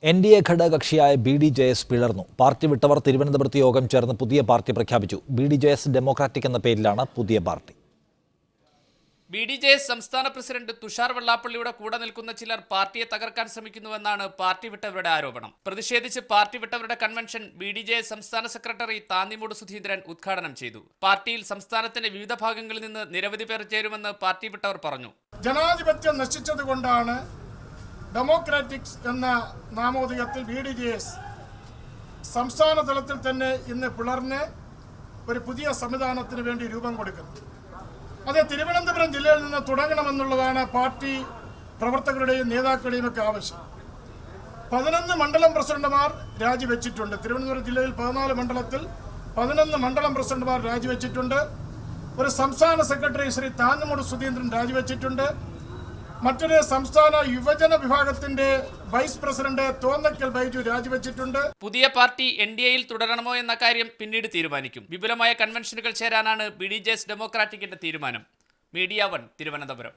NDA ഘടകകക്ഷിയായ BDJS പിളർന്നു. Party വിട്ടവർ തിരുവനന്തപുരത്ത് യോഗം ചേർന്ന് പുതിയ പാർട്ടി പ്രഖ്യാപിച്ചു. BDJS ഡെമോക്രാറ്റിക് എന്ന പേരിലാണ് പുതിയ പാർട്ടി. BDJS സംസ്ഥാന പ്രസിഡന്റ് തുഷാർ വെള്ളാപ്പള്ളിയുടെ കൂടെ നിൽക്കുന്ന ചിലർ പാർട്ടിയെ തകർക്കാൻ ശ്രമിക്കുന്നുവെന്നാണ് പാർട്ടി വിട്ടവരുടെ ആരോപണം. പ്രതിഷേധിച്ച് പാർട്ടി വിട്ടവരുടെ കൺവെൻഷൻ BDJS സംസ്ഥാന സെക്രട്ടറി താന്നിമൂട് സുധീന്ദ്രൻ ഉദ്ഘാടനം ചെയ്തു. പാർട്ടിയിൽ സംസ്ഥാനത്തിന്റെ വിവിധ ഭാഗങ്ങളിൽ നിന്ന് നിരവധി പേർ ചേരുമെന്ന് പാർട്ടി വിട്ടവർ പറഞ്ഞു. ജനാധിപത്യം നശിച്ചതുകൊണ്ടാണ് ഡെമോക്രാറ്റിക്സ് എന്ന നാമോദയത്തിൽ BDJS സംസ്ഥാന തലത്തിൽ തന്നെ ഇന്ന് പിളർന്ന് ഒരു പുതിയ സംവിധാനത്തിന് വേണ്ടി രൂപം കൊടുക്കുന്നത്. അത് തിരുവനന്തപുരം ജില്ലയിൽ നിന്ന് തുടങ്ങണമെന്നുള്ളതാണ് പാർട്ടി പ്രവർത്തകരുടെയും നേതാക്കളുടെയും ഒക്കെ ആവശ്യം. 11 മണ്ഡലം പ്രസിഡന്റുമാർ രാജിവെച്ചിട്ടുണ്ട്. തിരുവനന്തപുരം ജില്ലയിൽ 14 മണ്ഡലത്തിൽ 11 മണ്ഡലം പ്രസിഡന്റുമാർ രാജിവെച്ചിട്ടുണ്ട്. ഒരു സംസ്ഥാന സെക്രട്ടറി ശ്രീ താന്നിമൂട് സുധീന്ദ്രൻ രാജിവെച്ചിട്ടുണ്ട്. മറ്റൊരു സംസ്ഥാന യുവജന വിഭാഗത്തിന്റെ വൈസ് പ്രസിഡന്റ് തോന്നക്കൽ ബൈജു രാജിവെച്ചിട്ടുണ്ട്. പുതിയ പാർട്ടി NDAയിൽ തുടരണമോ എന്ന കാര്യം പിന്നീട് തീരുമാനിക്കും. വിപുലമായ കൺവെൻഷനുകൾ ചേരാനാണ് BDJS ഡെമോക്രാറ്റിക്കിന്റെ തീരുമാനം. മീഡിയ 1 തിരുവനന്തപുരം.